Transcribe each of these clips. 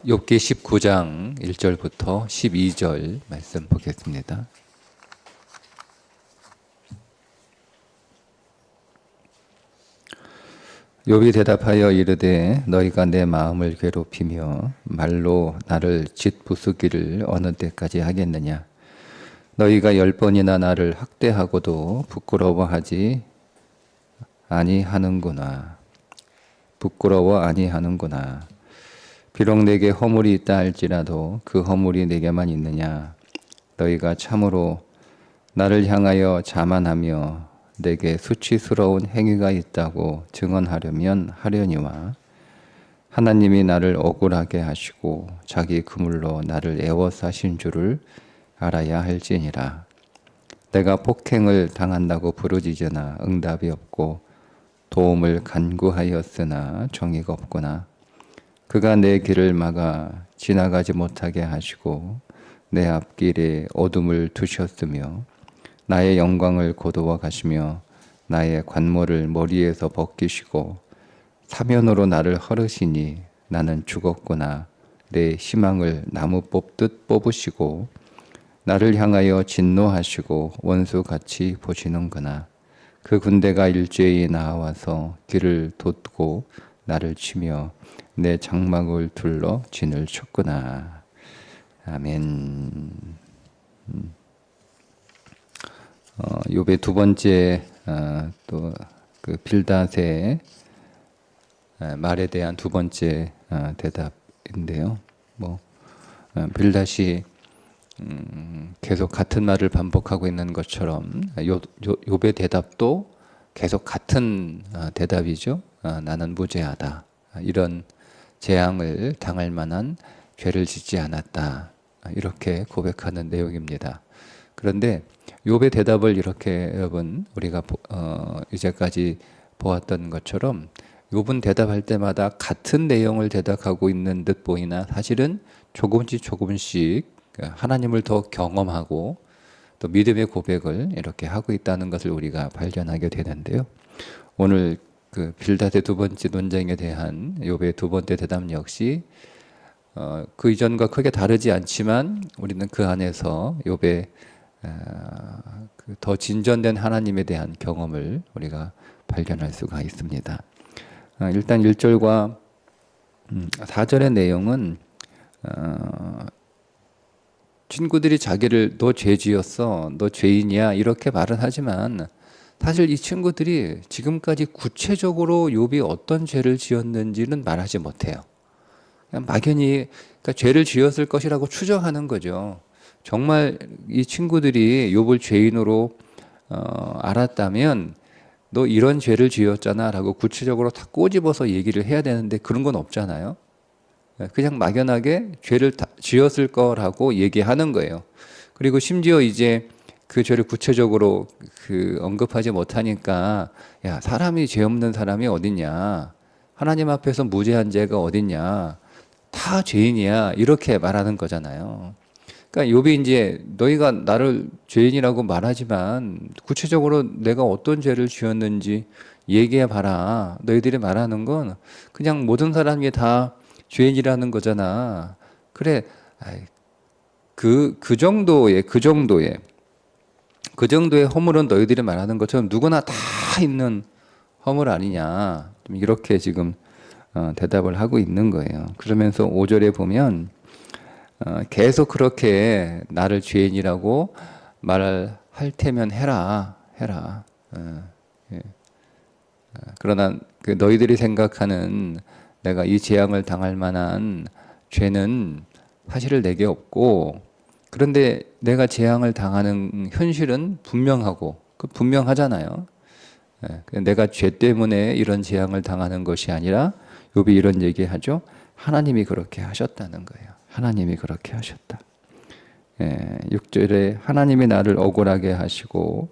욥기 19장 1절부터 12절 말씀 보겠습니다. 욥이 대답하여 이르되 너희가 내 마음을 괴롭히며 말로 나를 짓부수기를 어느 때까지 하겠느냐. 너희가 10번이나 나를 학대하고도 부끄러워하지 아니하는구나. 부끄러워 아니하는구나. 비록 내게 허물이 있다 할지라도 그 허물이 내게만 있느냐. 너희가 참으로 나를 향하여 자만하며 내게 수치스러운 행위가 있다고 증언하려면 하려니와 하나님이 나를 억울하게 하시고 자기 그물로 나를 애워싸신 줄을 알아야 할지니라. 내가 폭행을 당한다고 부르짖으나 응답이 없고 도움을 간구하였으나 정의가 없구나. 그가 내 길을 막아 지나가지 못하게 하시고 내 앞길에 어둠을 두셨으며 나의 영광을 거두어 가시며 나의 관모를 머리에서 벗기시고 사면으로 나를 헐으시니 나는 죽었구나. 내 희망을 나무 뽑듯 뽑으시고 나를 향하여 진노하시고 원수같이 보시는구나. 그 군대가 일제히 나와서 길을 돋고 나를 치며 내 장막을 둘러 진을 쳤구나. 아멘. 욥의 두 번째 또 그 빌닷의 말에 대한 두 번째 대답인데요. 빌닷이 계속 같은 말을 반복하고 있는 것처럼 욥의 대답도 계속 같은 대답이죠. 나는 무죄하다. 이런 재앙을 당할 만한 죄를 짓지 않았다. 이렇게 고백하는 내용입니다. 그런데 욥의 대답을 이렇게 여러분 우리가 이제까지 보았던 것처럼 욥은 대답할 때마다 같은 내용을 대답하고 있는 듯 보이나 사실은 조금씩 하나님을 더 경험하고 또 믿음의 고백을 이렇게 하고 있다는 것을 우리가 발견하게 되는데요. 오늘 그 빌닷의 두 번째 논쟁에 대한 욥의 두 번째 대답 역시 그 이전과 크게 다르지 않지만 우리는 그 안에서 욥의 더 진전된 하나님에 대한 경험을 우리가 발견할 수가 있습니다. 일단 1절과 4절의 내용은 친구들이 자기를 너 죄 지었어, 너 죄인이야 이렇게 말은 하지만 사실 이 친구들이 지금까지 구체적으로 욥이 어떤 죄를 지었는지는 말하지 못해요. 그냥 막연히 그러니까 죄를 지었을 것이라고 추정하는 거죠. 정말 이 친구들이 욥을 죄인으로 알았다면 너 이런 죄를 지었잖아 라고 구체적으로 다 꼬집어서 얘기를 해야 되는데 그런 건 없잖아요. 그냥 막연하게 죄를 지었을 거라고 얘기하는 거예요. 그리고 심지어 이제 그 죄를 구체적으로 언급하지 못하니까 야, 사람이 죄 없는 사람이 어딨냐, 하나님 앞에서 무죄한 죄가 어딨냐, 다 죄인이야 이렇게 말하는 거잖아요. 그러니까 욥이 이제 너희가 나를 죄인이라고 말하지만 구체적으로 내가 어떤 죄를 지었는지 얘기해 봐라. 너희들이 말하는 건 그냥 모든 사람이 다 죄인이라는 거잖아. 그래, 그 정도의 허물은 너희들이 말하는 것처럼 누구나 다 있는 허물 아니냐. 좀 이렇게 지금 대답을 하고 있는 거예요. 그러면서 5절에 보면 계속 그렇게 나를 죄인이라고 말할 테면 해라. 그러나 너희들이 생각하는 내가 이 재앙을 당할 만한 죄는 사실 내게 없고, 그런데 내가 재앙을 당하는 현실은 분명하잖아요. 내가 죄 때문에 이런 재앙을 당하는 것이 아니라 욥이 이런 얘기하죠. 하나님이 그렇게 하셨다는 거예요. 하나님이 그렇게 하셨다. 6절에 하나님이 나를 억울하게 하시고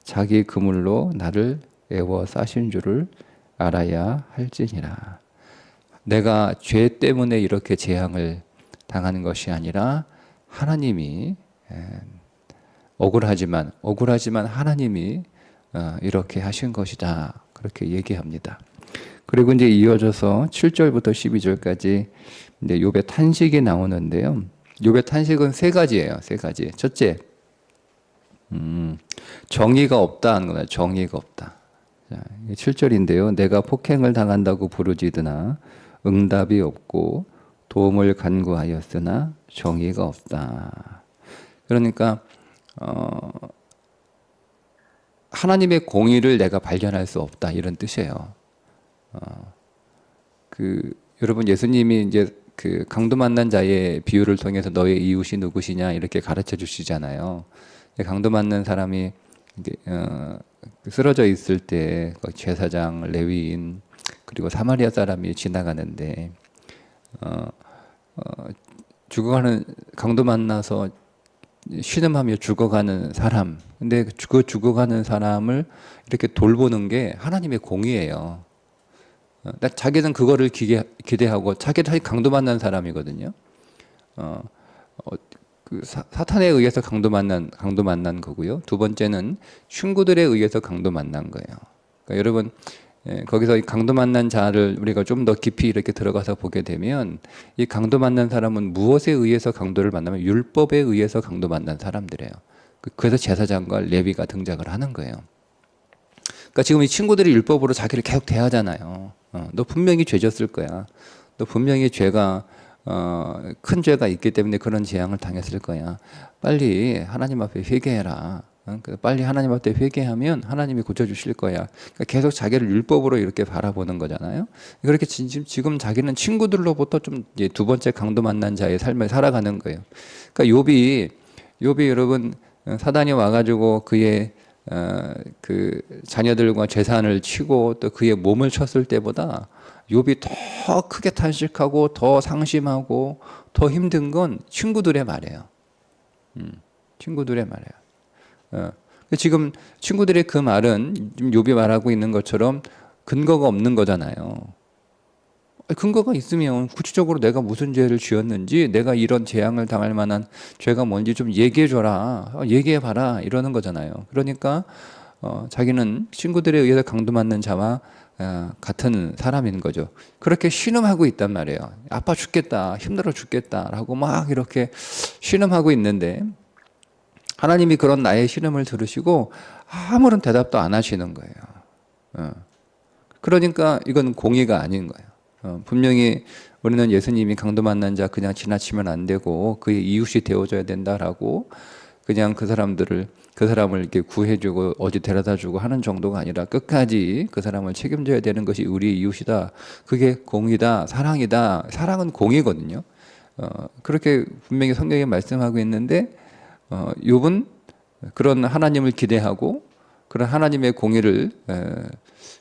자기 그물로 나를 애워싸신 줄을 알아야 할지니라. 내가 죄 때문에 이렇게 재앙을 당하는 것이 아니라 하나님이 억울하지만 하나님이 이렇게 하신 것이다. 그렇게 얘기합니다. 그리고 이제 이어져서 7절부터 12절까지 이제 욥의 탄식이 나오는데요. 욥의 탄식은 세 가지예요. 세 가지. 첫째, 정의가 없다 하는 거예요. 정의가 없다. 자, 7절인데요. 내가 폭행을 당한다고 부르짖으나 응답이 없고 도움을 간구하였으나 정의가 없다. 그러니까 하나님의 공의를 내가 발견할 수 없다 이런 뜻이에요. 여러분 예수님이 이제 그 강도 만난 자의 비유를 통해서 너의 이웃이 누구시냐 이렇게 가르쳐 주시잖아요. 강도 만난 사람이 쓰러져 있을 때 제사장, 레위인 그리고 사마리아 사람이 지나가는데 죽어가는 강도 만나서 신음하며 죽어가는 사람. 근데 그 죽어가는 사람을 이렇게 돌보는 게 하나님의 공의예요. 자기는 그거를 기대하고 자기도 강도 만난 사람이거든요. 사탄에 의해서 강도 만난 거고요. 두 번째는 친구들에 의해서 강도 만난 거예요. 그러니까 여러분 거기서 강도 만난 자를 우리가 좀 더 깊이 이렇게 들어가서 보게 되면 이 강도 만난 사람은 무엇에 의해서 강도를 만나면 율법에 의해서 강도 만난 사람들이에요. 그래서 제사장과 레위가 등장을 하는 거예요. 그러니까 지금 이 친구들이 율법으로 자기를 계속 대하잖아요. 너 분명히 죄졌을 거야. 너 분명히 죄가 큰 죄가 있기 때문에 그런 재앙을 당했을 거야. 빨리 하나님 앞에 회개해라. 빨리 하나님 앞에 회개하면 하나님이 고쳐주실 거야. 그러니까 계속 자기를 율법으로 이렇게 바라보는 거잖아요. 그렇게 지금 자기는 친구들로부터 좀 두 번째 강도 만난 자의 삶을 살아가는 거예요. 그러니까 욥이 여러분 사단이 와가지고 그의 그 자녀들과 재산을 치고 또 그의 몸을 쳤을 때보다 욥이 더 크게 탄식하고 더 상심하고 더 힘든 건 친구들의 말이에요. 친구들의 말이에요. 지금 친구들의 그 말은 욥이 말하고 있는 것처럼 근거가 없는 거잖아요. 근거가 있으면 구체적으로 내가 무슨 죄를 지었는지 내가 이런 재앙을 당할 만한 죄가 뭔지 좀 얘기해줘라. 얘기해봐라. 이러는 거잖아요. 그러니까 자기는 친구들에 의해서 강도 맞는 자와 같은 사람인 거죠. 그렇게 신음하고 있단 말이에요. 아파 죽겠다. 힘들어 죽겠다. 라고 막 이렇게 신음하고 있는데 하나님이 그런 나의 신음을 들으시고 아무런 대답도 안 하시는 거예요. 그러니까 이건 공의가 아닌 거예요. 분명히 우리는 예수님이 강도 만난 자 그냥 지나치면 안 되고 그의 이웃이 되어줘야 된다라고 그냥 그 사람을 이렇게 구해주고 어디 데려다주고 하는 정도가 아니라 끝까지 그 사람을 책임져야 되는 것이 우리의 이웃이다. 그게 공의다, 사랑이다. 사랑은 공의거든요. 그렇게 분명히 성경에 말씀하고 있는데 욥은 그런 하나님을 기대하고 그런 하나님의 공의를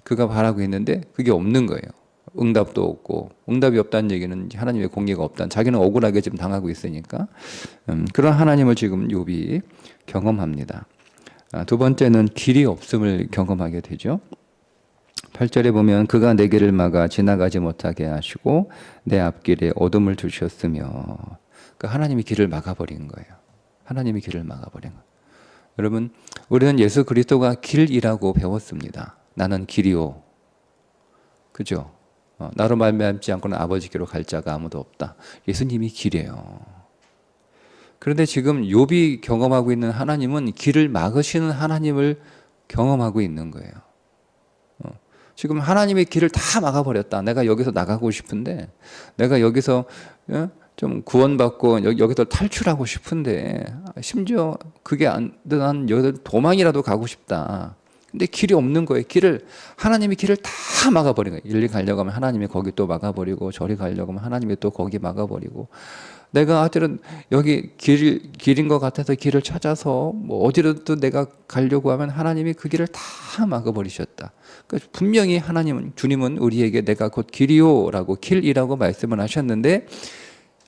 그가 바라고 있는데 그게 없는 거예요. 응답도 없고 응답이 없다는 얘기는 하나님의 공의가 없다는 자기는 억울하게 지금 당하고 있으니까 그런 하나님을 지금 욥이 경험합니다. 두 번째는 길이 없음을 경험하게 되죠. 8절에 보면 그가 내 길을 막아 지나가지 못하게 하시고 내 앞길에 어둠을 두셨으며 그러니까 하나님이 길을 막아버린 거예요. 하나님이 길을 막아버린 거예요. 여러분 우리는 예수 그리스도가 길이라고 배웠습니다. 나는 길이요. 그죠? 나로 말미암지 않고는 아버지께로 갈 자가 아무도 없다. 예수님이 길이에요. 그런데 지금 욥이 경험하고 있는 하나님은 길을 막으시는 하나님을 경험하고 있는 거예요. 지금 하나님의 길을 다 막아버렸다. 내가 여기서 나가고 싶은데 내가 여기서 좀 구원받고 여기서 탈출하고 싶은데 심지어 그게 안 돼. 난 여기서 도망이라도 가고 싶다. 근데 길이 없는 거예요. 하나님이 길을 다 막아버린 거예요. 이리 가려고 하면 하나님이 거기 또 막아버리고 저리 가려고 하면 하나님이 또 거기 막아버리고 내가 하여튼 여기 길인 것 같아서 길을 찾아서 뭐 어디로도 내가 가려고 하면 하나님이 그 길을 다 막아버리셨다. 그러니까 분명히 주님은 우리에게 내가 곧 길이요라고 길이라고 말씀을 하셨는데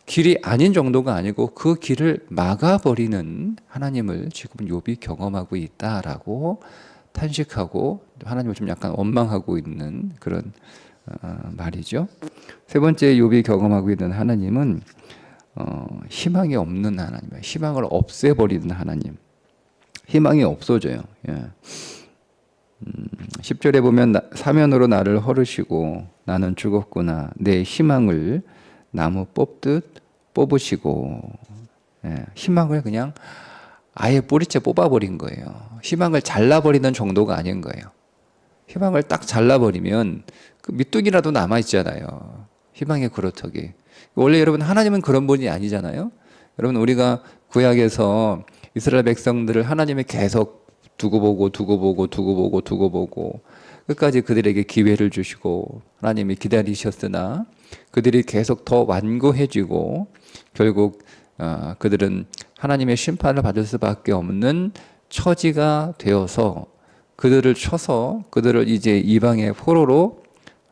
길이 아닌 정도가 아니고 그 길을 막아버리는 하나님을 지금 욥이 경험하고 있다라고 탄식하고 하나님을 좀 약간 원망하고 있는 그런 말이죠. 세 번째 욥이 경험하고 있는 하나님은 희망이 없는 하나님이에요. 희망을 없애버리는 하나님. 희망이 없어져요. 10절에 보면 사면으로 나를 헐으시고 나는 죽었구나. 내 희망을 나무 뽑듯 뽑으시고, 예, 희망을 그냥 아예 뿌리째 뽑아버린 거예요. 희망을 잘라버리는 정도가 아닌 거예요. 희망을 딱 잘라버리면 그 밑둥이라도 남아있잖아요. 희망의 그루터기. 원래 여러분 하나님은 그런 분이 아니잖아요. 여러분 우리가 구약에서 이스라엘 백성들을 하나님이 계속 두고 보고 끝까지 그들에게 기회를 주시고 하나님이 기다리셨으나 그들이 계속 더 완고해지고 결국 그들은 하나님의 심판을 받을 수밖에 없는 처지가 되어서 그들을 쳐서 그들을 이제 이방의 포로로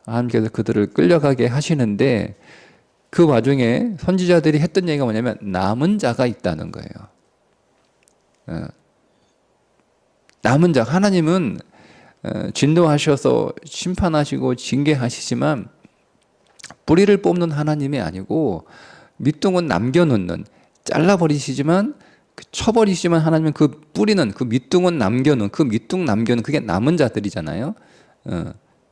하나님께서 그들을 끌려가게 하시는데 그 와중에 선지자들이 했던 얘기가 뭐냐면 남은 자가 있다는 거예요. 남은 자, 하나님은 진노하셔서 심판하시고 징계하시지만 뿌리를 뽑는 하나님이 아니고 밑둥은 남겨놓는, 잘라버리시지만 쳐버리시지만 하나님은 그 뿌리는, 그 밑둥은 남겨놓은, 그 밑둥 남겨놓은 그게 남은 자들이잖아요.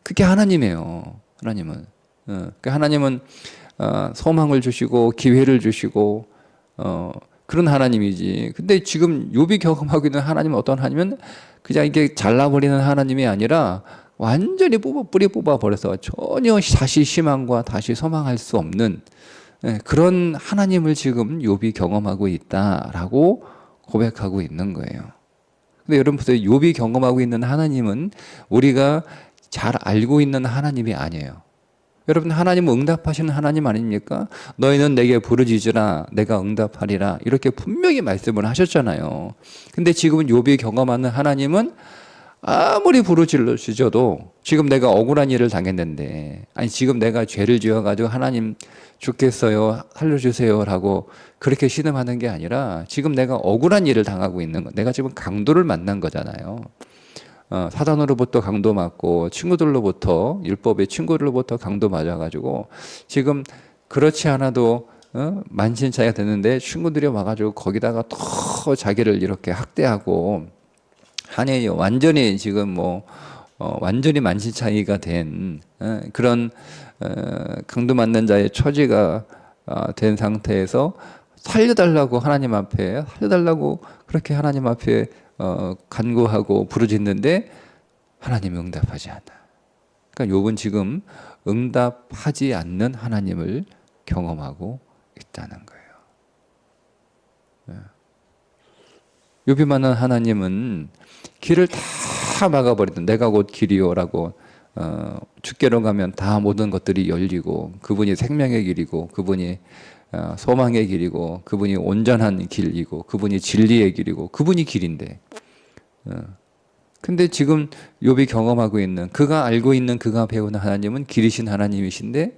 그게 하나님이에요. 하나님은. 그러니까 하나님은 소망을 주시고 기회를 주시고 그런 하나님이지. 근데 지금 욥이 경험하고 있는 하나님은 어떤 하나님은 그냥 이게 잘라버리는 하나님이 아니라 완전히 뿌리 뽑아버려서 전혀 다시 희망과 다시 소망할 수 없는 그런 하나님을 지금 욥이 경험하고 있다라고 고백하고 있는 거예요. 근데 여러분 보세요. 욥이 경험하고 있는 하나님은 우리가 잘 알고 있는 하나님이 아니에요. 여러분 하나님은 응답하시는 하나님 아닙니까? 너희는 내게 부르짖으라 내가 응답하리라 이렇게 분명히 말씀을 하셨잖아요. 근데 지금 욥이 경험하는 하나님은 아무리 부르짖어도 지금 내가 억울한 일을 당했는데 아니 지금 내가 죄를 지어가지고 하나님 죽겠어요 살려주세요 라고 그렇게 신음하는 게 아니라 지금 내가 억울한 일을 당하고 있는 거, 내가 지금 강도를 만난 거잖아요. 사단으로부터 강도 맞고 친구들로부터 율법의 친구들로부터 강도 맞아가지고 지금 그렇지 않아도 만신창이가 됐는데 친구들이 와가지고 거기다가 더 자기를 이렇게 학대하고 하니 완전히 지금 완전히 만신창이가 된 그런 강도 맞는 자의 처지가 된 상태에서 살려달라고 하나님 앞에 살려달라고 그렇게 하나님 앞에 간구하고 부르짖는데 하나님이 응답하지 않아. 그러니까 욥은 지금 응답하지 않는 하나님을 경험하고 있다는 거예요. 욥이 만난 하나님은 길을 다 막아버리던 내가 곧 길이요라고 주께로 가면 다 모든 것들이 열리고 그분이 생명의 길이고 그분이 소망의 길이고 그분이 온전한 길이고 그분이 진리의 길이고 그분이 길인데 근데 지금 욥이 경험하고 있는 그가 알고 있는 그가 배우는 하나님은 길이신 하나님이신데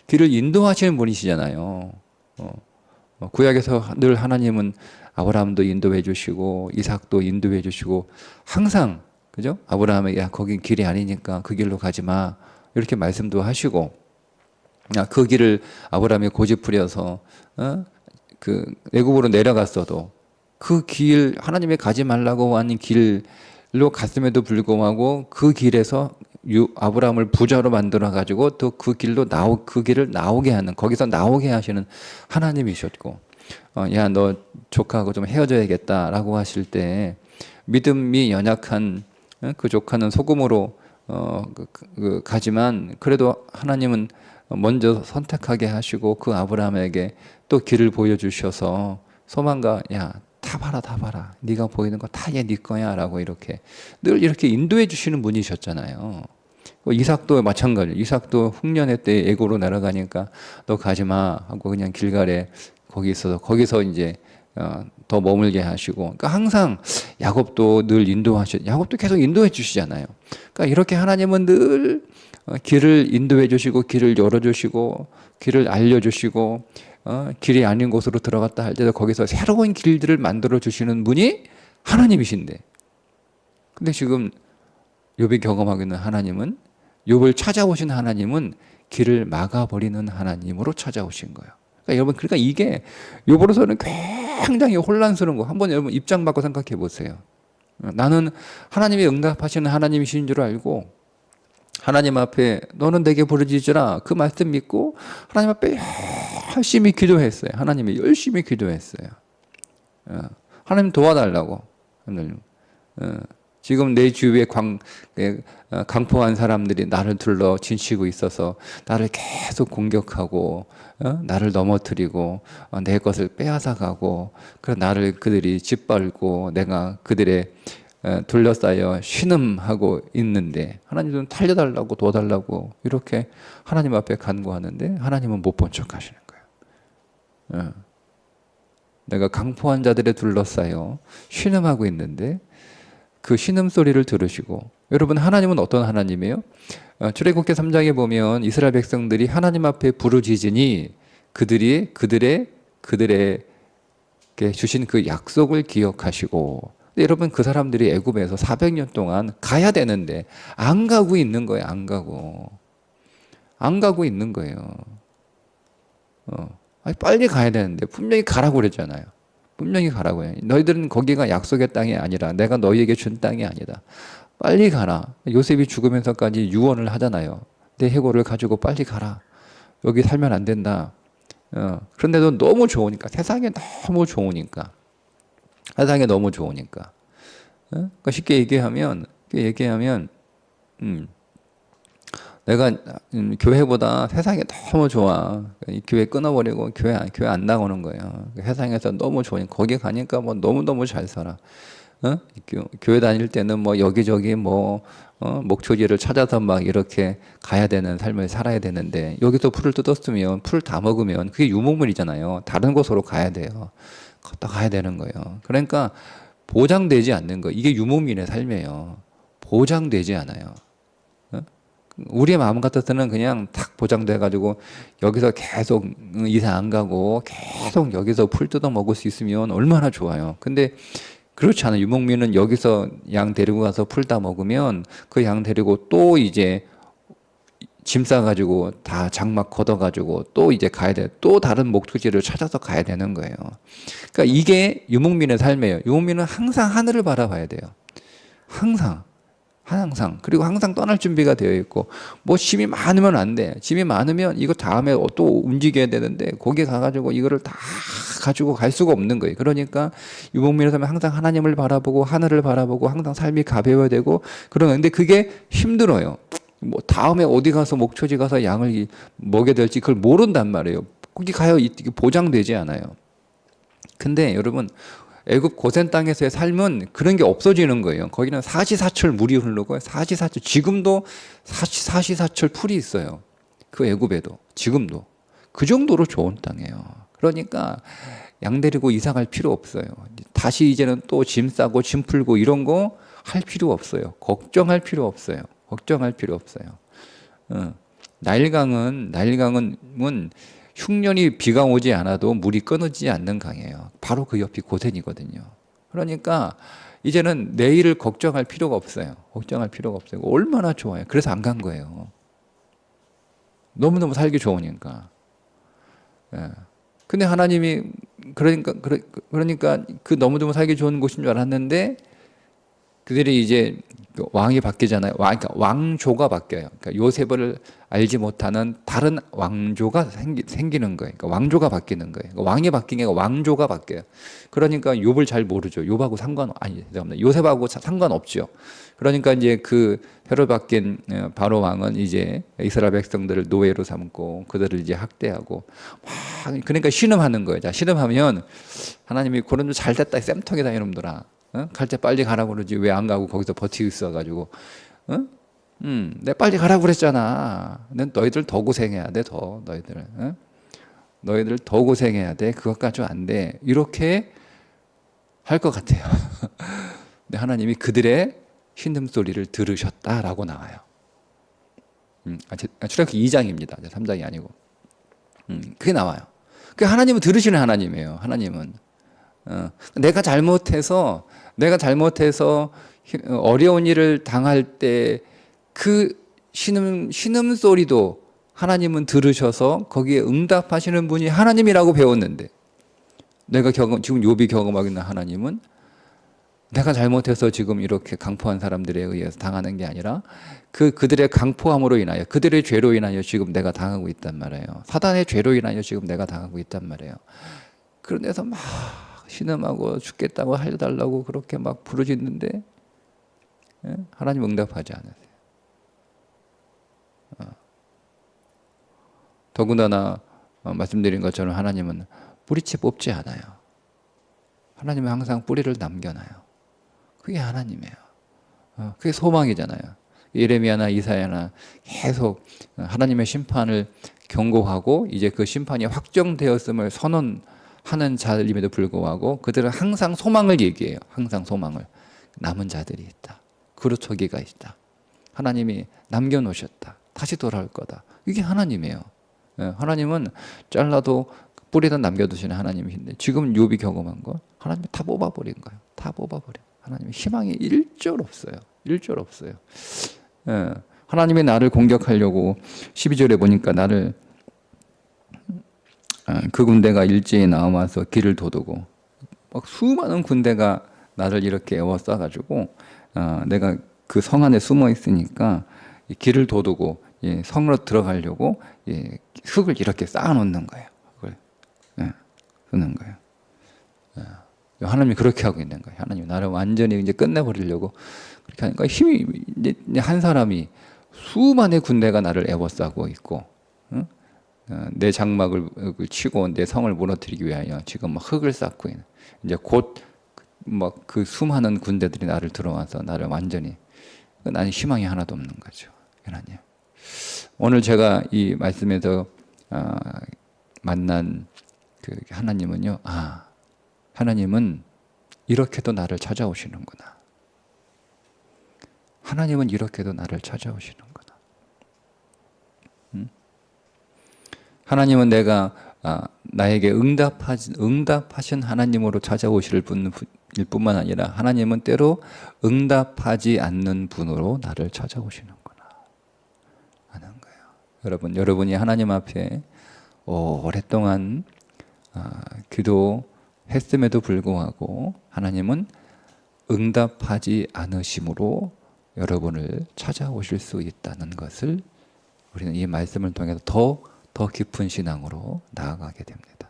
길을 인도하시는 분이시잖아요. 구약에서 늘 하나님은 아브라함도 인도해 주시고 이삭도 인도해 주시고 항상 그죠? 아브라함에게 야 거긴 길이 아니니까 그 길로 가지 마 이렇게 말씀도 하시고 그 길을 아브라함이 고집부려서 그 애굽으로 내려갔어도 그 길 하나님이 가지 말라고 하는 길로 갔음에도 불구하고 그 길에서 아브라함을 부자로 만들어 가지고 또 그 그 길을 나오게 하는 거기서 나오게 하시는 하나님이셨고 야 너 조카하고 좀 헤어져야겠다라고 하실 때 믿음이 연약한 그 조카는 소금으로 가지만 그래도 하나님은 먼저 선택하게 하시고 그 아브라함에게 또 길을 보여주셔서 소망과 야 다 봐라 네가 보이는 거 다 얘 네 거야 라고 이렇게 늘 이렇게 인도해 주시는 분이셨잖아요. 이삭도 마찬가지예요. 이삭도 흉년의 때 애고로 날아가니까 너 가지마 하고 그냥 길갈에 거기서 이제 더 머물게 하시고 그러니까 항상 야곱도 늘 야곱도 계속 인도해 주시잖아요. 그러니까 이렇게 하나님은 늘 길을 인도해 주시고 길을 열어 주시고 길을 알려 주시고 길이 아닌 곳으로 들어갔다 할 때도 거기서 새로운 길들을 만들어 주시는 분이 하나님이신데 근데 지금 욥이 경험하고 있는 하나님은 욥을 찾아오신 하나님은 길을 막아버리는 하나님으로 찾아오신 거예요. 그러니까 이게 욥으로서는 굉장히 혼란스러운 거. 한번 여러분 입장 바꿔 생각해 보세요. 나는 하나님이 응답하시는 하나님이신 줄 알고 하나님 앞에 너는 내게 부르짖으라 그 말씀 믿고 하나님 앞에 열심히 기도했어요. 하나님이 열심히 기도했어요. 하나님 도와달라고. 지금 내 주위에 강포한 사람들이 나를 둘러 진치고 있어서 나를 계속 공격하고 나를 넘어뜨리고 내 것을 빼앗아가고 나를 그들이 짓밟고 내가 그들의 둘러싸여 신음하고 있는데 하나님 좀 살려달라고 도와달라고 이렇게 하나님 앞에 간구하는데 하나님은 못 본 척 하시는 거예요. 내가 강포한 자들에 둘러싸여 신음하고 있는데 그 신음소리를 들으시고, 여러분 하나님은 어떤 하나님이에요? 출애굽기 3장에 보면 이스라엘 백성들이 하나님 앞에 부르짖으니 그들에게 주신 그 약속을 기억하시고, 여러분 그 사람들이 애굽에서 400년 동안 가야 되는데 안 가고 있는 거예요. 안 가고 있는 거예요. 아니, 빨리 가야 되는데 분명히 가라고 그랬잖아요. 분명히 가라고 해요. 너희들은 거기가 약속의 땅이 아니라 내가 너희에게 준 땅이 아니다. 빨리 가라. 요셉이 죽으면서까지 유언을 하잖아요. 내 해골을 가지고 빨리 가라. 여기 살면 안 된다. 그런데도 너무 좋으니까, 세상에 너무 좋으니까. 그러니까 쉽게 얘기하면 내가 교회보다 세상이 너무 좋아. 이 교회 끊어버리고 교회 안 나오는 거예요. 세상에서 너무 좋으니까 거기 가니까 뭐 너무너무 잘 살아. 교회 다닐 때는 뭐 여기저기 목초지를 찾아서 막 이렇게 가야 되는 삶을 살아야 되는데 여기서 풀을 뜯었으면 풀 다 먹으면 그게 유목물이잖아요. 다른 곳으로 가야 돼요. 걷다 가야 되는 거예요. 그러니까 보장되지 않는 거. 이게 유목민의 삶이에요. 보장되지 않아요. 우리의 마음 같아서는 그냥 탁 보장돼가지고 여기서 계속 이사 안 가고 계속 여기서 풀 뜯어 먹을 수 있으면 얼마나 좋아요. 근데 그렇지 않아요. 유목민은 여기서 양 데리고 가서 풀 다 먹으면 그 양 데리고 또 이제 짐 싸가지고 다 장막 걷어가지고 또 이제 가야 돼. 또 다른 목초지를 찾아서 가야 되는 거예요. 그러니까 이게 유목민의 삶이에요. 유목민은 항상 하늘을 바라봐야 돼요. 항상. 그리고 항상 떠날 준비가 되어 있고, 뭐 짐이 많으면 안 돼. 짐이 많으면 이거 다음에 또 움직여야 되는데 거기 가가지고 이거를 다 가지고 갈 수가 없는 거예요. 그러니까 유목민의 삶은 항상 하나님을 바라보고 하늘을 바라보고 항상 삶이 가벼워야 되고 그러는데 그게 힘들어요. 뭐 다음에 어디 가서 목초지 가서 양을 먹여야 될지 그걸 모른단 말이에요. 거기 가요. 이게 보장되지 않아요. 근데 여러분 애굽 고센 땅에서의 삶은 그런 게 없어지는 거예요. 거기는 사시사철 물이 흐르고 사시사철 지금도 사시사철 풀이 있어요. 그 애굽에도 지금도 그 정도로 좋은 땅이에요. 그러니까 양 데리고 이사 갈 필요 없어요. 다시 이제는 또 짐 싸고 짐 풀고 이런 거 할 필요 없어요. 걱정할 필요 없어요. 나일강은 흉년이 비가 오지 않아도 물이 끊어지지 않는 강이에요. 바로 그 옆이 고센이거든요. 그러니까 이제는 내일을 걱정할 필요가 없어요. 얼마나 좋아요. 그래서 안 간 거예요. 너무너무 살기 좋으니까. 근데 하나님이 그러니까 그 너무너무 살기 좋은 곳인 줄 알았는데 그들이 이제 왕이 바뀌잖아요. 그러니까 왕조가 바뀌어요. 그러니까 요셉을 알지 못하는 다른 왕조가 생기는 거예요. 그러니까 왕조가 바뀌는 거예요. 그러니까 왕이 바뀐 게 아니라 왕조가 바뀌어요. 그러니까 욥을 잘 모르죠. 요셉하고 상관없죠. 그러니까 이제 그 새로 바뀐 바로 왕은 이제 이스라엘 백성들을 노예로 삼고 그들을 이제 학대하고 그러니까 신음하는 거예요. 자, 신음하면 하나님이 그런 줄 잘 됐다. 쌤통이다 이놈들아. 갈 때 빨리 가라고 그러지 왜 안 가고 거기서 버티고 있어가지고 내 빨리 가라고 그랬잖아. 너희들 더 고생해야 돼. 너희들 더 고생해야 돼. 그것 가지고 안 돼. 이렇게 할 것 같아요. 근데 하나님이 그들의 신음소리를 들으셨다라고 나와요. 출애굽기 2장입니다. 3장이 아니고 그게 나와요. 그 하나님은 들으시는 하나님이에요. 하나님은 내가 잘못해서 어려운 일을 당할 때 그 신음 소리도 하나님은 들으셔서 거기에 응답하시는 분이 하나님이라고 배웠는데 지금 욥이 경험하고 있는 하나님은 내가 잘못해서 지금 이렇게 강포한 사람들에 의해서 당하는 게 아니라 그들의 강포함으로 인하여 그들의 죄로 인하여 지금 내가 당하고 있단 말이에요. 사단의 죄로 인하여 지금 내가 당하고 있단 말이에요. 그런 데서 막 신음하고 죽겠다고 해달라고 그렇게 막 부르짖는데 하나님 응답하지 않으세요. 더군다나 말씀드린 것처럼 하나님은 뿌리채 뽑지 않아요. 하나님은 항상 뿌리를 남겨놔요. 그게 하나님이에요. 그게 소망이잖아요. 예레미야나 이사야나 계속 하나님의 심판을 경고하고 이제 그 심판이 확정되었음을 선언하는 자임에도 불구하고 그들은 항상 소망을 얘기해요. 항상 소망을. 남은 자들이 있다. 그루터기가 있다. 하나님이 남겨놓으셨다. 다시 돌아올 거다. 이게 하나님이에요. 하나님은 잘라도 뿌리다 남겨두시는 하나님이신데 지금 욥이 경험한 거 하나님이 다 뽑아버린 거예요. 다 뽑아버려. 하나님의 희망이 일절 없어요. 일절 없어요. 하나님이 나를 공격하려고 12절에 보니까 나를 그 군대가 일제히 나와서 길을 도두고 막 수많은 군대가 나를 이렇게 에워싸가지고 내가 그 성 안에 숨어 있으니까 길을 도두고 성으로 들어가려고 흙을 이렇게 쌓아놓는 거예요. 쓰는 거예요. 하나님이 그렇게 하고 있는 거예요. 하나님이 나를 완전히 이제 끝내버리려고 그렇게 하니까 힘이 이제 한 사람이 수많은 군대가 나를 에워싸고 있고, 내 장막을 치고 내 성을 무너뜨리기 위하여 지금 막 흙을 쌓고 있는. 이제 곧 막 그 수많은 군대들이 나를 들어와서 나를 완전히 나는 희망이 하나도 없는 거죠. 하나님. 오늘 제가 이 말씀에서 만난 그 하나님은요. 하나님은 이렇게도 나를 찾아오시는구나. 하나님은 이렇게도 나를 찾아오시는구나. 하나님은 내가 나에게 응답하신 하나님으로 찾아오실 분일 뿐만 아니라 하나님은 때로 응답하지 않는 분으로 나를 찾아오시는구나 하는 거예요. 여러분이 하나님 앞에 오랫동안 기도했음에도 불구하고 하나님은 응답하지 않으심으로 여러분을 찾아오실 수 있다는 것을 우리는 이 말씀을 통해서 더 깊은 신앙으로 나아가게 됩니다.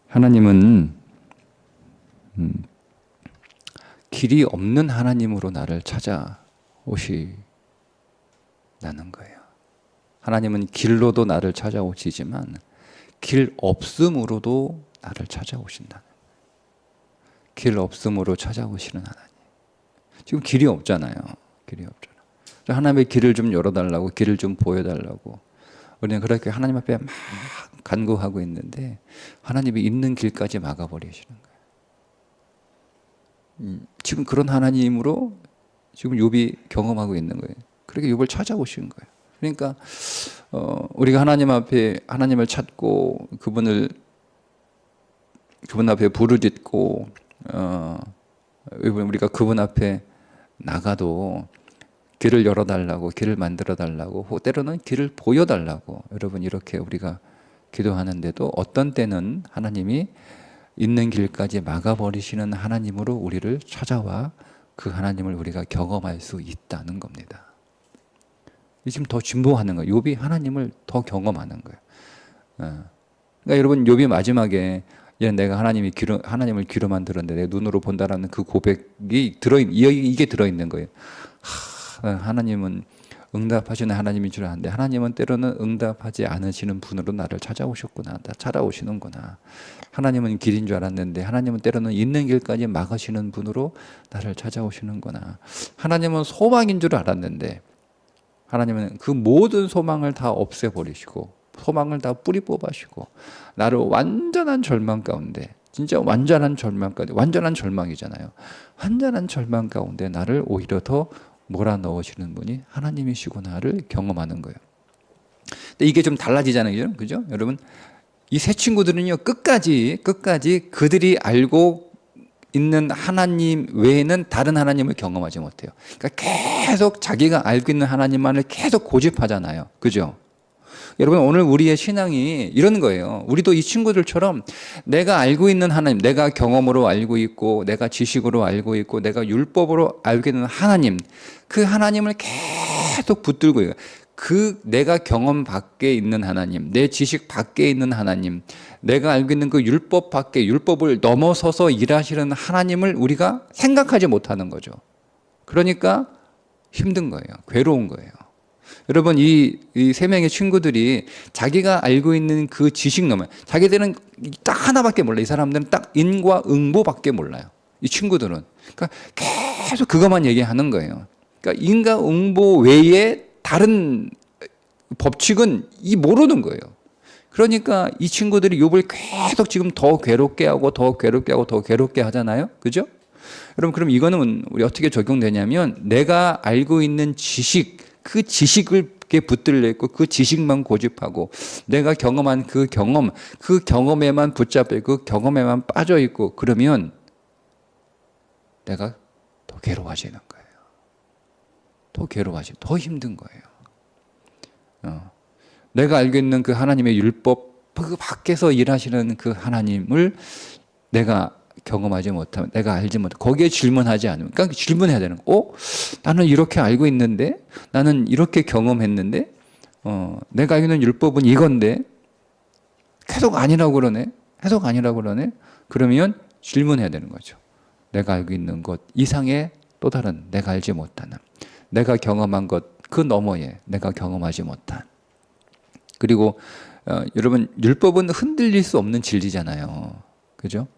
하나님은 길이 없는 하나님으로 나를 찾아오시다는 거예요. 하나님은 길로도 나를 찾아오시지만 길 없음으로도 나를 찾아오신다는 거예요. 길 없음으로 찾아오시는 하나님. 지금 길이 없잖아요. 길이 없잖아요. 하나님의 길을 좀 열어달라고, 길을 좀 보여달라고 우리는 그렇게 하나님 앞에 막 간구하고 있는데 하나님이 있는 길까지 막아버리시는 거예요. 지금 그런 하나님으로 지금 욥이 경험하고 있는 거예요. 그렇게 욥을 찾아오신 거예요. 그러니까 우리가 하나님 앞에 하나님을 찾고 그분 앞에 부르짖고 우리가 그분 앞에 나가도 길을 열어달라고, 길을 만들어달라고, 때로는 길을 보여달라고 여러분 이렇게 우리가 기도하는데도 어떤 때는 하나님이 있는 길까지 막아버리시는 하나님으로 우리를 찾아와 그 하나님을 우리가 경험할 수 있다는 겁니다. 지금 더 진보하는 거예요. 욥이 하나님을 더 경험하는 거예요. 그러니까 여러분 욥이 마지막에 내가 하나님을 귀로만 들었는데 내 눈으로 본다라는 그 고백이 이게 들어있는 거예요. 하나님은 응답하시는 하나님인 줄 아는데 하나님은 때로는 응답하지 않으시는 분으로 나를 찾아오셨구나. 찾아오시는구나. 하나님은 길인 줄 알았는데 하나님은 때로는 있는 길까지 막으시는 분으로 나를 찾아오시는구나. 하나님은 소망인 줄 알았는데 하나님은 그 모든 소망을 다 없애버리시고 소망을 다 뿌리 뽑아시고 나를 완전한 절망 가운데 진짜 완전한 절망이잖아요. 완전한 절망 가운데 나를 오히려 더 몰아넣으시는 분이 하나님이시구나를 경험하는 거예요. 근데 이게 좀 달라지잖아요. 그죠? 여러분 이 세 친구들은요 끝까지 그들이 알고 있는 하나님 외에는 다른 하나님을 경험하지 못해요. 그러니까 계속 자기가 알고 있는 하나님만을 계속 고집하잖아요. 그죠? 여러분 오늘 우리의 신앙이 이런 거예요. 우리도 이 친구들처럼 내가 알고 있는 하나님, 내가 경험으로 알고 있고 내가 지식으로 알고 있고 내가 율법으로 알고 있는 하나님, 그 하나님을 계속 붙들고 있어요. 그 내가 경험 밖에 있는 하나님, 내 지식 밖에 있는 하나님, 내가 알고 있는 그 율법 밖에, 율법을 넘어서서 일하시는 하나님을 우리가 생각하지 못하는 거죠. 그러니까 힘든 거예요. 괴로운 거예요. 여러분 이 세 명의 친구들이 자기가 알고 있는 그 지식 넘어, 자기들은 딱 하나밖에 몰라. 이 사람들은 딱 인과응보밖에 몰라요. 이 친구들은. 그러니까 계속 그것만 얘기하는 거예요. 그러니까 인과응보 외에 다른 법칙은 모르는 거예요. 그러니까 이 친구들이 욥을 계속 지금 더 괴롭게 하고 더 괴롭게 하고 더 괴롭게 하잖아요. 그죠? 여러분 그럼 이거는 우리 어떻게 적용되냐면 내가 알고 있는 지식, 그 지식을 붙들려 있고 그 지식만 고집하고 내가 경험한 그 경험에만 붙잡혀 있고 그 경험에만 빠져 있고 그러면 내가 더 괴로워지는 거예요. 더 괴로워지고 더 힘든 거예요. 내가 알고 있는 그 하나님의 율법 그 밖에서 일하시는 그 하나님을 내가 경험하지 못하면, 내가 알지 못하면, 거기에 질문하지 않으면, 그러니까 질문해야 되는 거. 나는 이렇게 알고 있는데, 나는 이렇게 경험했는데, 내가 알고 있는 율법은 이건데, 계속 아니라고 그러네? 계속 아니라고 그러네? 그러면 질문해야 되는 거죠. 내가 알고 있는 것 이상의 또 다른, 내가 알지 못하는, 내가 경험한 것 그 너머에 내가 경험하지 못한. 그리고 여러분 율법은 흔들릴 수 없는 진리잖아요. 그죠?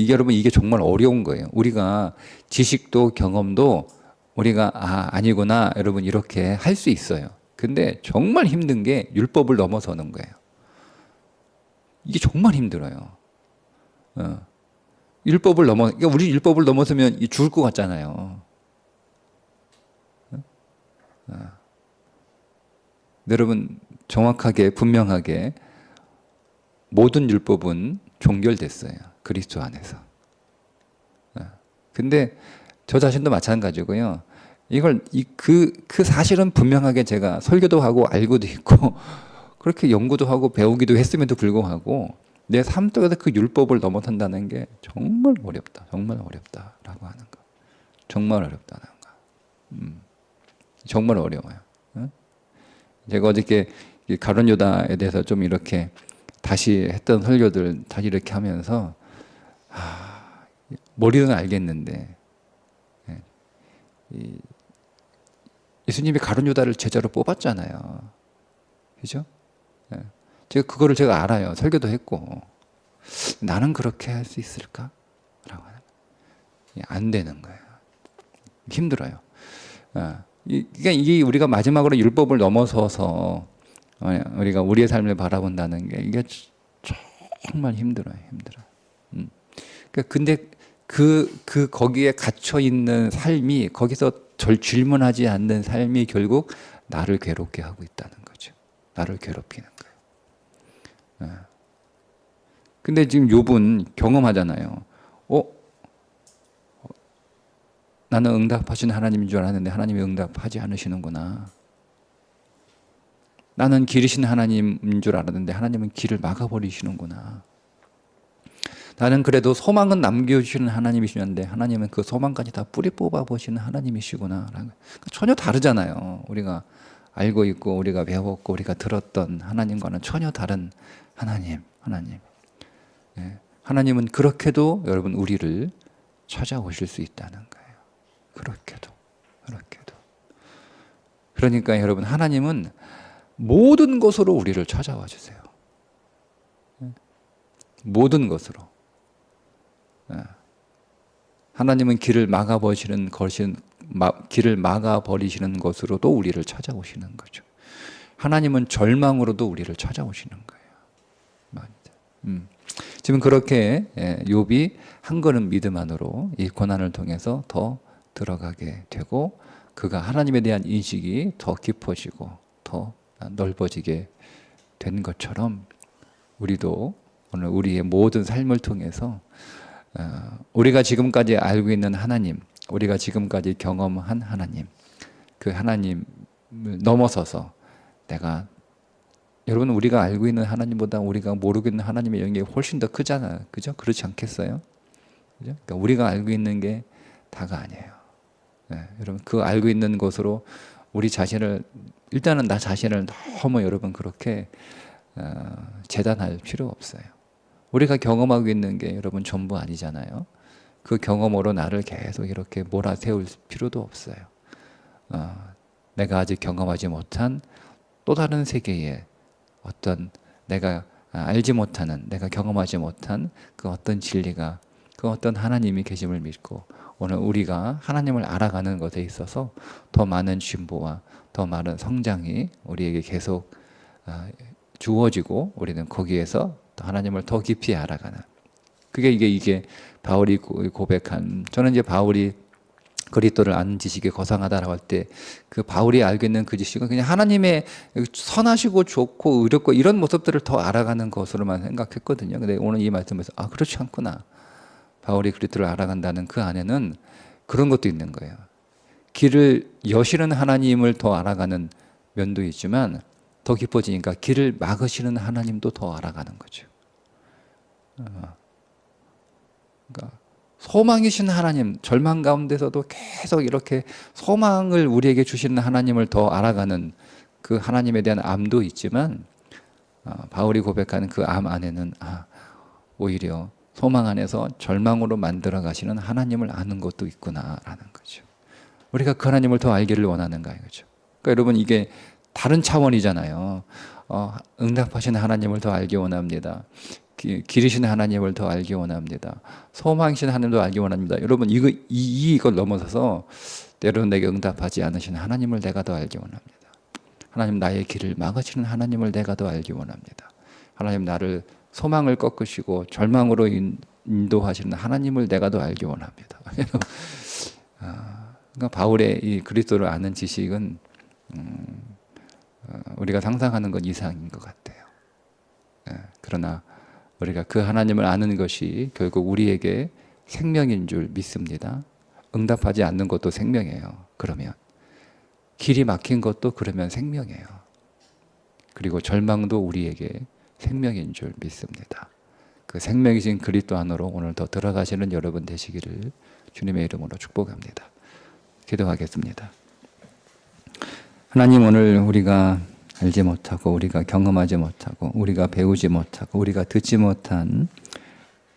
여러분 이게 정말 어려운 거예요. 우리가 지식도 경험도 우리가 아니구나 여러분 이렇게 할 수 있어요. 근데 정말 힘든 게 율법을 넘어서는 거예요. 이게 정말 힘들어요. 그러니까 우리 율법을 넘어서면 죽을 것 같잖아요. 여러분 정확하게 분명하게 모든 율법은 종결됐어요. 그리스도 안에서. 근데 저 자신도 마찬가지고요. 그 사실은 분명하게 제가 설교도 하고 알고도 있고 그렇게 연구도 하고 배우기도 했음에도 불구하고 내 삶 속에서 그 율법을 넘어선다는 게 정말 어렵다. 정말 어렵다라고 하는 거. 정말 어렵다는 거. 정말 어려워요. 제가 어저께 가룟 유다에 대해서 좀 이렇게 다시 했던 설교들 다시 이렇게 하면서 머리는 알겠는데 예수님이 가룟 유다를 제자로 뽑았잖아요. 그죠? 제가 그거를 제가 알아요. 설교도 했고 나는 그렇게 할 수 있을까? 라고 하는 거예요. 안 되는 거예요. 힘들어요. 그러니까 이게 우리가 마지막으로 율법을 넘어서서 우리가 우리의 삶을 바라본다는 게 이게 정말 힘들어요. 근데 거기에 gat혀 있는 삶이, 거기서 질문하지 않는 삶이 결국 나를 괴롭게 하고 있다는 거죠. 나를 괴롭히는 거예요. 근데 지금 욥은 경험하잖아요. 나는 응답하시는 하나님인 줄 알았는데 하나님이 응답하지 않으시는구나. 나는 길이신 하나님인 줄 알았는데 하나님은 길을 막아버리시는구나. 나는 그래도 소망은 남겨주시는 하나님이시는데 하나님은 그 소망까지 다 뿌리 뽑아보시는 하나님이시구나. 전혀 다르잖아요. 우리가 알고 있고 우리가 배웠고 우리가 들었던 하나님과는 전혀 다른 하나님. 하나님은 그렇게도 여러분 우리를 찾아오실 수 있다는 거예요. 그렇게도. 그러니까 여러분 하나님은 모든 것으로 우리를 찾아와 주세요. 모든 것으로. 하나님은 길을 막아버리시는 것으로도 우리를 찾아오시는 거죠. 하나님은 절망으로도 우리를 찾아오시는 거예요. 지금 그렇게 욥이 한 걸음 믿음 안으로 이 고난을 통해서 더 들어가게 되고 그가 하나님에 대한 인식이 더 깊어지고 더 넓어지게 된 것처럼 우리도 오늘 우리의 모든 삶을 통해서 우리가 지금까지 알고 있는 하나님, 우리가 지금까지 경험한 하나님, 그 하나님을 넘어서서 내가 여러분 우리가 알고 있는 하나님보다 우리가 모르고 있는 하나님의 영역이 훨씬 더 크잖아요. 그죠? 그렇지 않겠어요? 그죠? 그러니까 우리가 알고 있는 게 다가 아니에요. 네, 여러분 그 알고 있는 것으로 우리 자신을 일단은 나 자신을 너무 여러분 그렇게 재단할 필요 없어요. 우리가 경험하고 있는 게 여러분 전부 아니잖아요. 그 경험으로 나를 계속 이렇게 몰아세울 필요도 없어요. 내가 아직 경험하지 못한 또 다른 세계의 어떤 내가 알지 못하는, 내가 경험하지 못한 그 어떤 진리가, 그 어떤 하나님이 계심을 믿고 오늘 우리가 하나님을 알아가는 것에 있어서 더 많은 진보와 더 많은 성장이 우리에게 계속 주어지고 우리는 거기에서 하나님을 더 깊이 알아가는, 그게 이게 바울이 고백한, 저는 이제 바울이 그리스도를 아는 지식이 거상하다라고 할 때 그 바울이 알고 있는 그 지식은 그냥 하나님의 선하시고 좋고 의롭고 이런 모습들을 더 알아가는 것으로만 생각했거든요. 근데 오늘 이 말씀에서 그렇지 않구나. 바울이 그리스도를 알아간다는 그 안에는 그런 것도 있는 거예요. 길을 여시는 하나님을 더 알아가는 면도 있지만 더 깊어지니까 길을 막으시는 하나님도 더 알아가는 거죠. 그러니까 소망이신 하나님, 절망 가운데서도 계속 이렇게 소망을 우리에게 주시는 하나님을 더 알아가는 그 하나님에 대한 암도 있지만 바울이 고백하는 그 암 안에는 오히려 소망 안에서 절망으로 만들어 가시는 하나님을 아는 것도 있구나라는 거죠. 우리가 그 하나님을 더 알기를 원하는가 이거죠. 그러니까 여러분 이게 다른 차원이잖아요. 응답하시는 하나님을 더 알기 원합니다. 기르시는 하나님을 더 알기 원합니다. 소망이신 하나님도 알기 원합니다. 여러분 이걸 넘어서서 때로는 내게 응답하지 않으시는 하나님을 내가 더 알기 원합니다. 하나님 나의 길을 막으시는 하나님을 내가 더 알기 원합니다. 하나님 나를 소망을 꺾으시고 절망으로 인도하시는 하나님을 내가 더 알기 원합니다. 그러니까 바울의 이 그리스도를 아는 지식은 우리가 상상하는 것 이상인 것 같아요. 그러나 우리가 그 하나님을 아는 것이 결국 우리에게 생명인 줄 믿습니다. 응답하지 않는 것도 생명이에요. 그러면 길이 막힌 것도 그러면 생명이에요. 그리고 절망도 우리에게 생명인 줄 믿습니다. 그 생명이신 그리스도 안으로 오늘 더 들어가시는 여러분 되시기를 주님의 이름으로 축복합니다. 기도하겠습니다. 하나님, 오늘 우리가 알지 못하고 우리가 경험하지 못하고 우리가 배우지 못하고 우리가 듣지 못한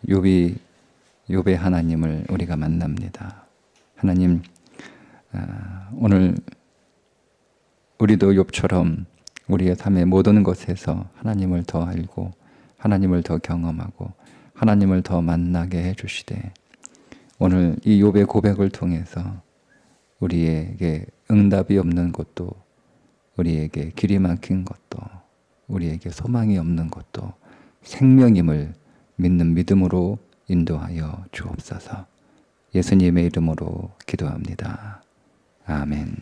욥의 하나님을 우리가 만납니다. 하나님, 오늘 우리도 욥처럼 우리의 삶의 모든 것에서 하나님을 더 알고 하나님을 더 경험하고 하나님을 더 만나게 해주시되, 오늘 이 욥의 고백을 통해서 우리에게 응답이 없는 것도, 우리에게 길이 막힌 것도, 우리에게 소망이 없는 것도 생명임을 믿는 믿음으로 인도하여 주옵소서. 예수님의 이름으로 기도합니다. 아멘.